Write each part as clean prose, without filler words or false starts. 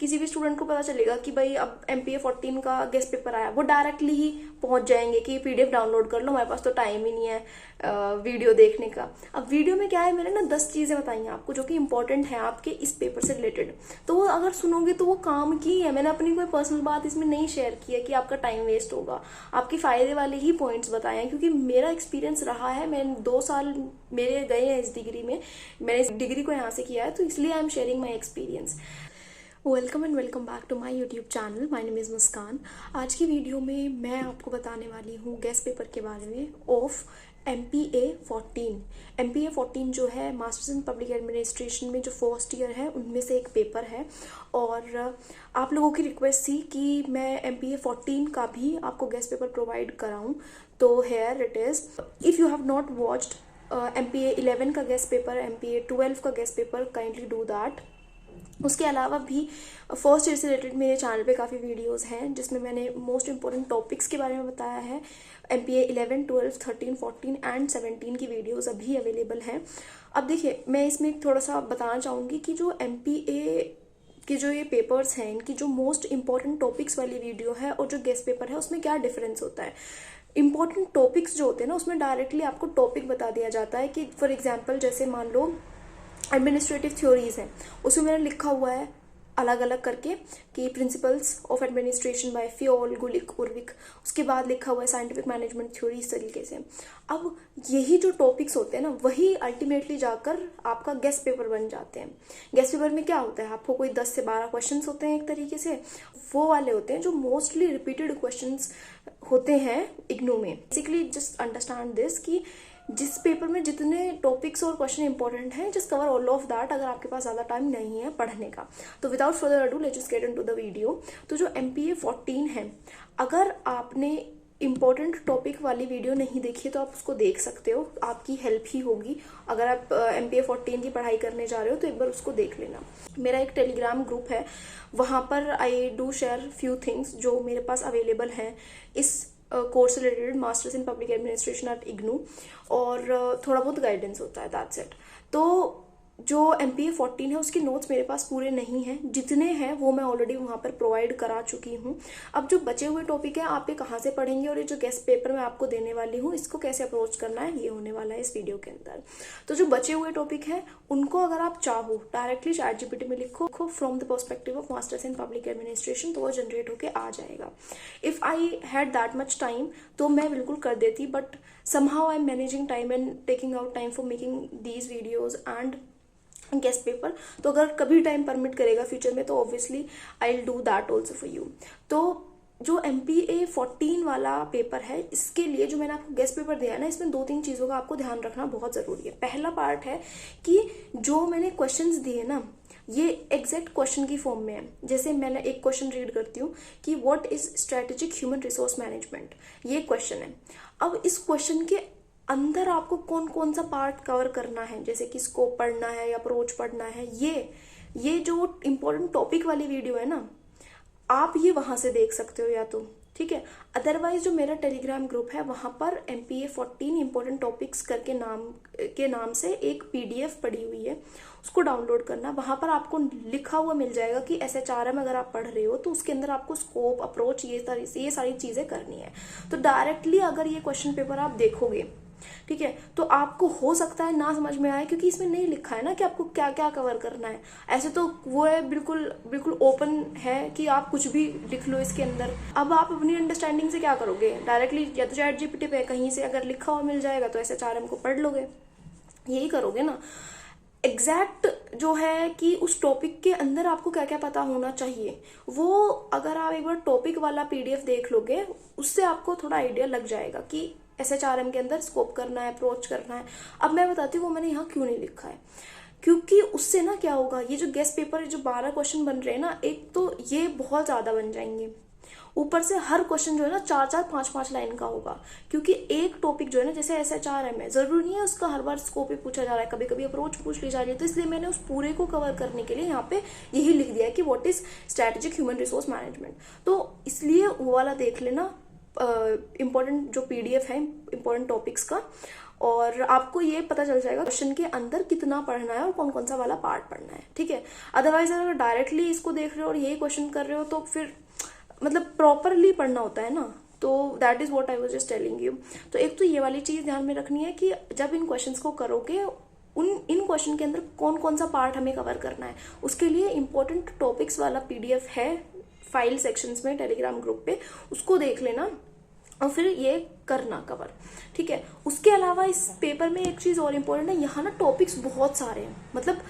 किसी भी स्टूडेंट को पता चलेगा कि भाई अब MPA 14 का गेस्ट पेपर आया, वो डायरेक्टली ही पहुंच जाएंगे कि PDF डाउनलोड कर लो, हमारे पास तो टाइम ही नहीं है वीडियो देखने का। अब वीडियो में क्या है, मैंने ना 10 चीजें बताई हैं आपको जो कि इंपॉर्टेंट है आपके इस पेपर से रिलेटेड, तो वो अगर सुनोगे तो वो काम की है। मैंने अपनी कोई पर्सनल बात इसमें नहीं शेयर की है कि आपका टाइम वेस्ट होगा, आपके फायदे वाले ही पॉइंट्स बताए हैं, क्योंकि मेरा एक्सपीरियंस रहा है। मैंने 2 साल मेरे गए हैं इस डिग्री में, मैंने इस डिग्री को यहाँ से किया है, तो इसलिए I am sharing my experience. Welcome and welcome back to my YouTube channel. My name is Muskan. आज की वीडियो में मैं आपको बताने वाली हूँ गेस्ट पेपर के बारे में ऑफ MPA 14। MPA 14 जो है मास्टर्स इन पब्लिक एडमिनिस्ट्रेशन में जो फर्स्ट ईयर है उनमें से एक पेपर है, और आप लोगों की रिक्वेस्ट थी कि मैं MPA 14 का भी आपको गेस्ट पेपर प्रोवाइड कराऊँ, तो here it is. If you have not watched MPA 11 का गेस्ट पेपर, MPA 12 का guest paper, kindly do that. उसके अलावा भी फर्स्ट ईयर से रिलेटेड मेरे चैनल पे काफ़ी वीडियोस हैं जिसमें मैंने मोस्ट इंपॉर्टेंट टॉपिक्स के बारे में बताया है। MPA 11, 12, 13, 14 एंड 17 की वीडियोस अभी अवेलेबल हैं। अब देखिए, मैं इसमें थोड़ा सा बताना चाहूँगी कि जो MPA कि जो ये पेपर्स हैं, इनकी जो मोस्ट इंपॉर्टेंट टॉपिक्स वाली वीडियो है और जो गेस्ट पेपर है उसमें क्या डिफरेंस होता है। इंपॉर्टेंट टॉपिक्स जो होते हैं ना, उसमें डायरेक्टली आपको टॉपिक बता दिया जाता है कि फॉर एग्जाम्पल जैसे मान लो एडमिनिस्ट्रेटिव थ्योरीज हैं, उसमें मैंने लिखा हुआ है अलग अलग करके कि प्रिंसिपल्स ऑफ एडमिनिस्ट्रेशन बाय फियोल, गुलिक, उर्विक। उसके बाद लिखा हुआ है साइंटिफिक मैनेजमेंट थ्योरी, इस तरीके से। अब यही जो टॉपिक्स होते हैं ना, वही अल्टीमेटली जाकर आपका गेस्ट पेपर बन जाते हैं। गेस्ट पेपर में क्या होता है, आपको कोई 10 से 12 क्वेश्चन होते हैं एक तरीके से, वो वाले होते हैं जो मोस्टली रिपीटेड क्वेश्चन होते हैं इग्नू में। बेसिकली जस्ट अंडरस्टैंड दिस कि जिस पेपर में जितने टॉपिक्स और क्वेश्चन इंपॉर्टेंट हैं, just cover all of that अगर आपके पास ज़्यादा टाइम नहीं है पढ़ने का। तो without further ado let's just get into the video. तो जो MPA 14 है, अगर आपने इंपॉर्टेंट टॉपिक वाली वीडियो नहीं देखी है तो आप उसको देख सकते हो, आपकी हेल्प ही होगी। अगर आप MPA 14 की पढ़ाई करने जा रहे हो तो एक बार उसको देख लेना। मेरा एक टेलीग्राम ग्रुप है, वहाँ पर I do share few things जो मेरे पास अवेलेबल हैं इस कोर्स से related, masters in public administration at IGNOU, और थोड़ा बहुत गाइडेंस होता है, दैट्स इट। तो जो MPA 14 है उसके नोट्स मेरे पास पूरे नहीं हैं, जितने हैं वो मैं ऑलरेडी वहाँ पर प्रोवाइड करा चुकी हूँ। अब जो बचे हुए टॉपिक है आप ये कहाँ से पढ़ेंगे, और ये जो गेस्ट पेपर मैं आपको देने वाली हूँ इसको कैसे अप्रोच करना है, ये होने वाला है इस वीडियो के अंदर। तो जो बचे हुए टॉपिक है उनको अगर आप चाहो डायरेक्टली ChatGPT में लिखो from the perspective of masters in public administration, तो वो जनरेट होके आ जाएगा। If I had that much time तो मैं बिल्कुल कर देती, but somehow I am managing time and taking out time for making these videos and guest paper. तो अगर कभी टाइम परमिट करेगा फ्यूचर में तो obviously I will do that also for you. तो जो MPA 14 वाला पेपर है, इसके लिए जो मैंने आपको गेस्ट पेपर दिया है ना, इसमें 2-3 चीज़ों का आपको ध्यान रखना बहुत ज़रूरी है। पहला पार्ट है कि जो मैंने क्वेश्चंस दिए ना, ये एग्जैक्ट क्वेश्चन की फॉर्म में है। जैसे मैंने एक क्वेश्चन रीड करती हूँ कि what is strategic human resource management, ये क्वेश्चन है। अब इस क्वेश्चन के अंदर आपको कौन कौन सा पार्ट कवर करना है, जैसे कि स्कोप पढ़ना है या अप्रोच पढ़ना है, ये जो इम्पोर्टेंट टॉपिक वाली वीडियो है ना, आप ये वहां से देख सकते हो या तो, ठीक है। अदरवाइज जो मेरा टेलीग्राम ग्रुप है वहां पर MPA 14 इंपॉर्टेंट टॉपिक्स करके नाम से एक PDF पड़ी हुई है, उसको डाउनलोड करना। वहां पर आपको लिखा हुआ मिल जाएगा कि SHRM अगर आप पढ़ रहे हो तो उसके अंदर आपको स्कोप, अप्रोच, ये सारी चीजें करनी है। तो डायरेक्टली अगर ये क्वेश्चन पेपर आप देखोगे, ठीक है, तो आपको हो सकता है ना समझ में आए, क्योंकि इसमें नहीं लिखा है ना कि आपको क्या क्या कवर करना है। ऐसे तो वो है बिल्कुल ओपन है कि आप कुछ भी लिख लो इसके अंदर। अब आप अपनी अंडरस्टैंडिंग से क्या करोगे, डायरेक्टली या तो ChatGPT पे कहीं से अगर लिखा हुआ मिल जाएगा तो SHRM को पढ़ लोगे, यही करोगे ना। एग्जैक्ट जो है कि उस टॉपिक के अंदर आपको क्या क्या पता होना चाहिए, वो अगर आप एक बार टॉपिक वाला PDF देख लोगे, उससे आपको थोड़ा आइडिया लग जाएगा कि SHRM के अंदर स्कोप करना है, अप्रोच करना है। अब मैं बताती हूँ वो मैंने यहाँ क्यों नहीं लिखा है, क्योंकि उससे ना क्या होगा, ये जो गेस्ट पेपर जो 12 क्वेश्चन बन रहे हैं ना, एक तो ये बहुत ज्यादा बन जाएंगे, ऊपर से हर क्वेश्चन जो है ना 4-4, 5-5 लाइन का होगा, क्योंकि एक टॉपिक जो है ना, जैसे SHRM है, जरूरी नहीं है उसका हर बार स्कोप ही पूछा जा रहा है, कभी कभी अप्रोच पूछ ली जा रही है। तो इसलिए मैंने उस पूरे को कवर करने के लिए यहाँ पे यही लिख दिया है कि what is strategic human resource management. तो इसलिए वो वाला देख लेना, इम्पोर्टेंट जो PDF है इम्पोर्टेंट टॉपिक्स का, और आपको ये पता चल जाएगा क्वेश्चन के अंदर कितना पढ़ना है और कौन कौन सा वाला पार्ट पढ़ना है, ठीक है। अदरवाइज अगर डायरेक्टली इसको देख रहे हो और यही क्वेश्चन कर रहे हो तो फिर मतलब प्रॉपरली पढ़ना होता है ना, तो that is what I was just telling you. तो एक तो ये वाली चीज ध्यान में रखनी है कि जब इन क्वेश्चंस को करोगे इन क्वेश्चन के अंदर कौन कौन सा पार्ट हमें कवर करना है, उसके लिए इंपॉर्टेंट टॉपिक्स वाला पीडीएफ है फाइल सेक्शंस में टेलीग्राम ग्रुप पे, उसको देख लेना और फिर ये करना कवर, ठीक है। उसके अलावा इस पेपर में एक चीज और इम्पोर्टेंट है, यहाँ ना टॉपिक्स बहुत सारे हैं, मतलब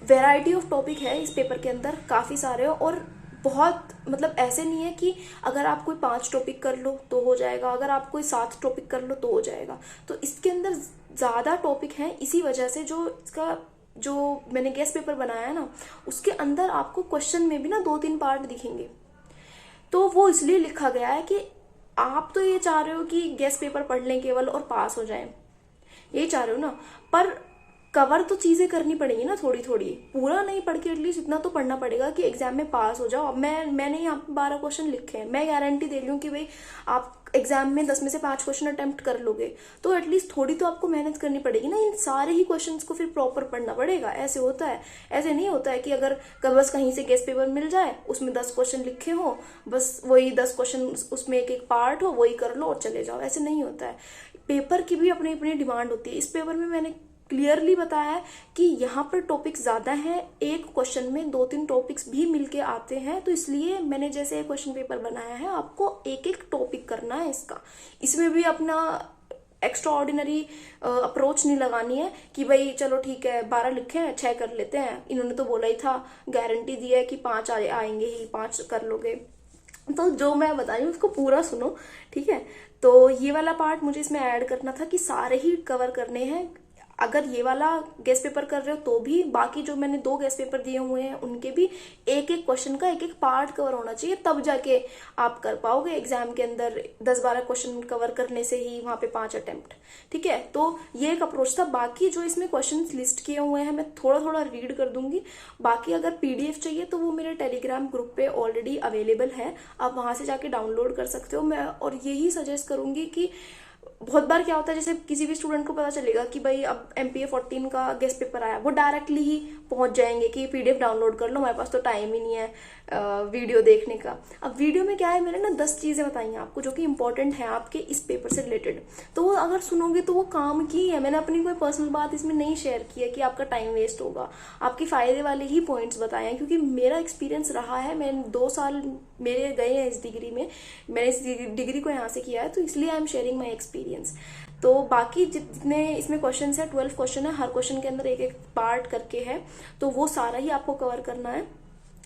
वेराइटी ऑफ टॉपिक है इस पेपर के अंदर, काफी सारे हैं। और बहुत मतलब ऐसे नहीं है कि अगर आप कोई 5 टॉपिक कर लो तो हो जाएगा, अगर आप कोई 7 टॉपिक कर लो तो हो जाएगा। तो इसके अंदर ज्यादा टॉपिक हैं, इसी वजह से जो मैंने गेस्ट पेपर बनाया है ना, उसके अंदर आपको क्वेश्चन में भी ना 2-3 पार्ट दिखेंगे। तो वो इसलिए लिखा गया है कि आप तो ये चाह रहे हो कि गेस्ट पेपर पढ़ लें केवल और पास हो जाएं, यही चाह रहे हो ना, पर कवर तो चीजें करनी पड़ेगी ना थोड़ी थोड़ी, पूरा नहीं पढ़ के एटलीस्ट इतना तो पढ़ना पड़ेगा कि एग्जाम में पास हो जाओ। अब मैंने यहाँ पे 12 क्वेश्चन लिखे हैं, मैं गारंटी दे रही हूँ कि भाई आप एग्जाम में 10 में से 5 क्वेश्चन अटेम्प्ट कर लोगे, तो एटलीस्ट थोड़ी तो आपको मेहनत करनी पड़ेगी ना, इन सारे ही क्वेश्चंस को फिर प्रॉपर पढ़ना पड़ेगा। ऐसे होता है, ऐसे नहीं होता है कि अगर बस कहीं से गेस्ट पेपर मिल जाए, उसमें 10 क्वेश्चन लिखे हो, बस वही 10 क्वेश्चन उसमें एक एक पार्ट हो, वही कर लो और चले जाओ, ऐसे नहीं होता है। पेपर की भी अपनी अपनी डिमांड होती है। इस पेपर में मैंने क्लियरली बताया है कि यहाँ पर टॉपिक्स ज्यादा हैं, एक क्वेश्चन में 2-3 टॉपिक्स भी मिलके आते हैं, तो इसलिए मैंने जैसे एक क्वेश्चन पेपर बनाया है, आपको एक एक टॉपिक करना है इसका। इसमें भी अपना एक्स्ट्रा ऑर्डिनरी अप्रोच नहीं लगानी है कि भाई चलो ठीक है 12 लिखे हैं 6 कर लेते हैं, इन्होंने तो बोला ही था, गारंटी दी है कि 5 आएंगे ही, 5 कर लोगे। तो जो मैं बता रही हूँ उसको पूरा सुनो, ठीक है। तो ये वाला पार्ट मुझे इसमें ऐड करना था कि सारे ही कवर करने हैं। अगर ये वाला गेस्ट पेपर कर रहे हो तो भी, बाकी जो मैंने 2 गेस्ट पेपर दिए हुए हैं उनके भी एक एक क्वेश्चन का एक एक पार्ट कवर होना चाहिए, तब जाके आप कर पाओगे एग्जाम के अंदर। 10-12 क्वेश्चन कवर करने से ही वहां पे 5 अटेम्प्ट, ठीक है। तो ये एक अप्रोच था। बाकी जो इसमें क्वेश्चन लिस्ट किए हुए हैं मैं थोड़ा थोड़ा रीड कर दूंगी। बाकी अगर पीडीएफ चाहिए तो वो मेरे टेलीग्राम ग्रुप पे ऑलरेडी अवेलेबल है, आप वहां से जाके डाउनलोड कर सकते हो। मैं और यही सजेस्ट करूंगी कि बहुत बार क्या होता है, जैसे किसी भी स्टूडेंट को पता चलेगा कि भाई अब MPA 14 का गेस्ट पेपर आया, वो डायरेक्टली ही पहुंच जाएंगे कि पीडीएफ डाउनलोड कर लो, हमारे पास तो टाइम ही नहीं है वीडियो देखने का। अब वीडियो में क्या है, मैंने ना 10 चीजें बताई हैं आपको जो कि इंपॉर्टेंट है आपके इस पेपर से रिलेटेड, तो वो अगर सुनोगे तो वो काम की है। मैंने अपनी कोई पर्सनल बात इसमें नहीं शेयर की है कि आपका टाइम वेस्ट होगा, आपकी फायदे वाले ही पॉइंट्स बताए हैं, क्योंकि मेरा एक्सपीरियंस रहा है। मैंने 2 साल मेरे गए हैं इस डिग्री में, मैंने इस डिग्री को यहाँ से किया है, तो इसलिए I am sharing my experience. तो बाकी जितने इसमें क्वेश्चन है 12 क्वेश्चन है, हर क्वेश्चन के अंदर एक एक पार्ट करके है, तो वो सारा ही आपको कवर करना है।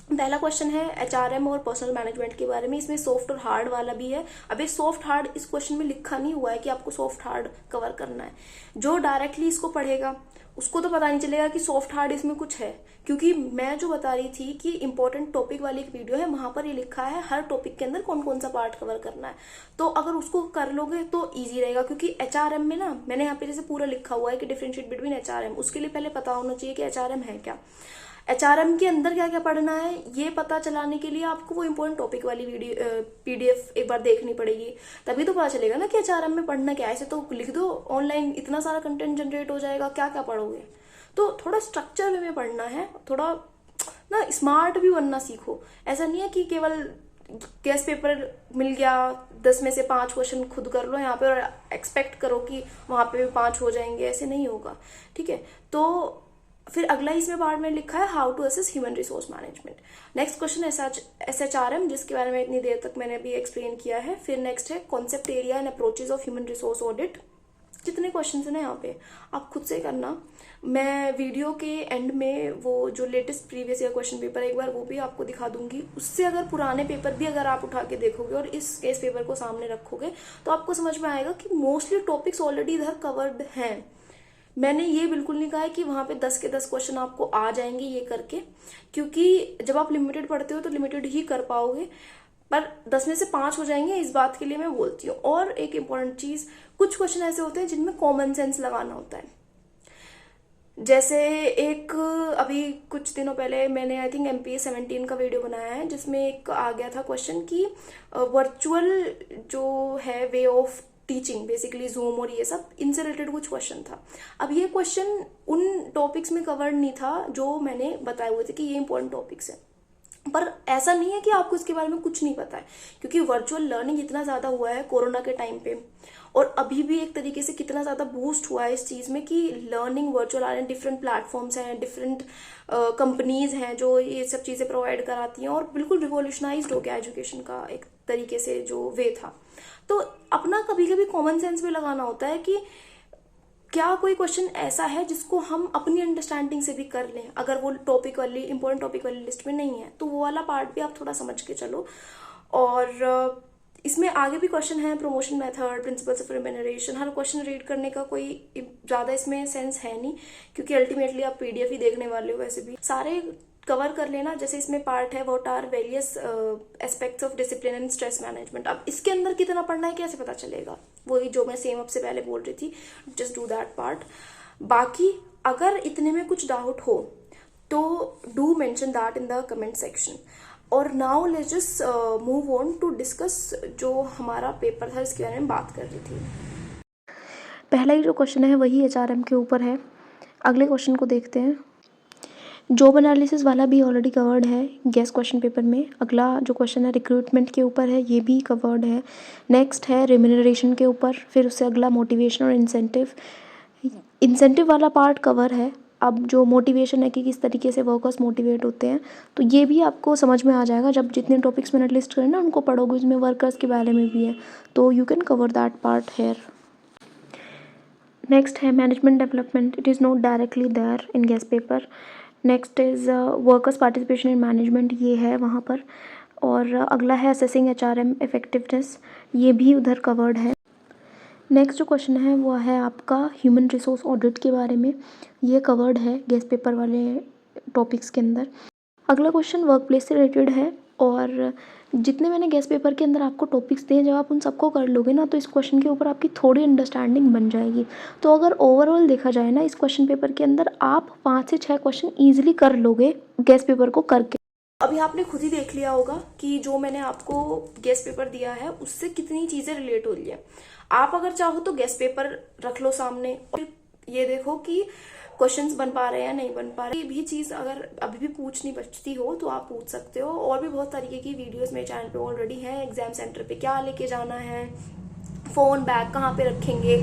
पहला क्वेश्चन है HRM और पर्सनल मैनेजमेंट के बारे में, इसमें सॉफ्ट और हार्ड वाला भी है। अभी सॉफ्ट हार्ड इस क्वेश्चन में लिखा नहीं हुआ है कि आपको सॉफ्ट हार्ड कवर करना है। जो डायरेक्टली इसको पढ़ेगा उसको तो पता नहीं चलेगा कि सॉफ्ट हार्ड इसमें कुछ है, क्योंकि मैं जो बता रही थी कि इंपॉर्टेंट टॉपिक वाली एक वीडियो है, वहां पर ये लिखा है हर टॉपिक के अंदर कौन कौन सा पार्ट कवर करना है। तो अगर उसको कर लोगे तो इजी रहेगा, क्योंकि HRM में ना मैंने यहाँ पे जैसे पूरा लिखा हुआ है कि डिफरेंशिएट बिटवीन HRM, उसके लिए पहले पता होना चाहिए कि HRM है क्या, HRM के अंदर क्या क्या पढ़ना है, ये पता चलाने के लिए आपको वो इम्पोर्टेंट टॉपिक वाली वीडियो PDF एक बार देखनी पड़ेगी, तभी तो पता चलेगा ना कि HRM में पढ़ना क्या है। ऐसे तो लिख दो ऑनलाइन, इतना सारा कंटेंट जनरेट हो जाएगा, क्या क्या पढ़ोगे। तो थोड़ा स्ट्रक्चर वे में पढ़ना है, थोड़ा ना स्मार्ट भी बनना सीखो। ऐसा नहीं है कि केवल गेस्ट पेपर मिल गया 10 में से 5 क्वेश्चन खुद कर लो यहाँ पे और एक्सपेक्ट करो कि वहां पे भी 5 हो जाएंगे, ऐसे नहीं होगा, ठीक है। तो फिर अगला इसमें पार्ट में लिखा है how to assess human resource management. Next question SHRM, जिसके बारे में इतनी देर तक मैंने अभी एक्सप्लेन किया है। फिर नेक्स्ट है concept area and approaches of human resource audit. जितने क्वेश्चन है ना यहाँ पे आप खुद से करना, मैं वीडियो के एंड में वो जो latest previous year question paper है एक बार वो भी आपको दिखा दूंगी। उससे अगर पुराने पेपर भी अगर आप उठा के देखोगे और इस केस पेपर को सामने रखोगे तो आपको समझ में आएगा कि मोस्टली टॉपिक्स ऑलरेडी इधर कवर्ड हैं। मैंने ये बिल्कुल नहीं कहा है कि वहां पे 10 के 10 क्वेश्चन आपको आ जाएंगे ये करके, क्योंकि जब आप लिमिटेड पढ़ते हो तो लिमिटेड ही कर पाओगे, पर 10 में से 5 हो जाएंगे, इस बात के लिए मैं बोलती हूँ। और एक इम्पॉर्टेंट चीज, कुछ क्वेश्चन ऐसे होते हैं जिनमें कॉमन सेंस लगाना होता है। जैसे एक अभी कुछ दिनों पहले मैंने आई थिंक MPA 17 का वीडियो बनाया है, जिसमें एक आ गया था क्वेश्चन कि वर्चुअल जो है way of teaching, basically zoom और ये सब, इनसे रिलेटेड कुछ क्वेश्चन था। अब ये क्वेश्चन उन टॉपिक्स में कवर नहीं था जो मैंने बताए हुए थे कि ये इंपॉर्टेंट टॉपिक्स है, पर ऐसा नहीं है कि आपको इसके बारे में कुछ नहीं पता है, क्योंकि वर्चुअल लर्निंग इतना ज़्यादा हुआ है कोरोना के टाइम पे, और अभी भी एक तरीके से कितना ज़्यादा बूस्ट हुआ है इस चीज़ में कि लर्निंग वर्चुअल आ रहे हैं, डिफरेंट प्लेटफॉर्म्स हैं, डिफरेंट कंपनीज हैं जो ये सब चीज़ें प्रोवाइड कराती हैं, और बिल्कुल रिवोल्यूशनाइज्ड हो गया एजुकेशन का एक तरीके से जो वे था। तो अपना कभी कभी कॉमन सेंस भी लगाना होता है कि क्या कोई क्वेश्चन ऐसा है जिसको हम अपनी अंडरस्टैंडिंग से भी कर लें, अगर वो टॉपिक वाली इंपॉर्टेंट टॉपिक वाली लिस्ट में नहीं है तो वो वाला पार्ट भी आप थोड़ा समझ के चलो। और इसमें आगे भी क्वेश्चन है, promotion method, principles of remuneration. Her question read करने का कोई ज़्यादा इसमें सेंस है नहीं, क्योंकि अल्टीमेटली आप पीडीएफ ही देखने वाले हो, वैसे भी सारे कवर कर लेना। जैसे इसमें पार्ट है what are various aspects of discipline and stress management. अब इसके अंदर कितना पढ़ना है कैसे पता चलेगा, वही जो मैं सेम आपसे पहले बोल रही थी, जस्ट डू दैट पार्ट। बाकी अगर इतने में कुछ डाउट हो तो do mention that in the comment section. और now let's just move on to discuss जो हमारा पेपर था इसके बारे में बात कर रही थी। पहला ही जो क्वेश्चन है वही एचआरएम के ऊपर है। अगले क्वेश्चन को देखते हैं। जॉब एनालिसिस वाला भी ऑलरेडी कवर्ड है गेस क्वेश्चन पेपर में। अगला जो क्वेश्चन है रिक्रूटमेंट के ऊपर है, ये भी कवर्ड है। नेक्स्ट है रिम्यूनरेशन के ऊपर, फिर उससे अगला मोटिवेशन और इंसेंटिव वाला पार्ट कवर है। अब जो मोटिवेशन है कि किस तरीके से वर्कर्स मोटिवेट होते हैं, तो ये भी आपको समझ में आ जाएगा जब जितने टॉपिक्स मैंने लिस्ट करे ना उनको पढ़ोगे, उसमें वर्कर्स के बारे में भी है, तो you can cover that part here. Next है management development, it is not directly there in guess paper. Next is workers participation in management, ये है वहाँ पर। और अगला है असेसिंग एचआरएम इफेक्टिवनेस, ये भी उधर कवर्ड है। नेक्स्ट जो क्वेश्चन है वो है आपका ह्यूमन रिसोर्स ऑडिट के बारे में, ये कवर्ड है गेस पेपर वाले टॉपिक्स के अंदर। अगला क्वेश्चन वर्क प्लेस से रिलेटेड है, और जितने मैंने गेस पेपर के अंदर आपको टॉपिक्स दिए, जब आप उन सबको कर लोगे ना तो इस क्वेश्चन के ऊपर आपकी थोड़ी अंडरस्टैंडिंग बन जाएगी। तो अगर ओवरऑल देखा जाए ना इस क्वेश्चन पेपर के अंदर आप 5 से 6 क्वेश्चन ईजिली कर लोगे गेस पेपर को करके। अभी आपने खुद ही देख लिया होगा कि जो मैंने आपको गेस्ट पेपर दिया है उससे कितनी चीजें रिलेट हो रही है। आप अगर चाहो तो गेस्ट पेपर रख लो सामने और ये देखो कि क्वेश्चंस बन पा रहे हैं या नहीं बन पा रहे। ये भी चीज अगर अभी भी पूछनी बचती हो तो आप पूछ सकते हो। और भी बहुत तरीके की वीडियोस मेरे चैनल पे ऑलरेडी है। एग्जाम सेंटर पे क्या लेके जाना है, फोन बैग कहाँ पे रखेंगे,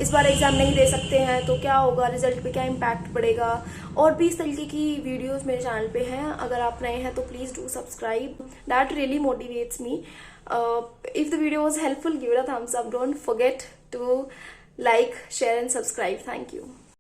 इस बार एग्जाम नहीं दे सकते हैं तो क्या होगा, रिजल्ट पे क्या इम्पैक्ट पड़ेगा, और भी इस तरीके की वीडियोस मेरे चैनल पे हैं। अगर आप नए हैं तो please do subscribe, that really motivates me. If the video was helpful, give it a thumbs up, don't forget to like, share and subscribe. Thank you.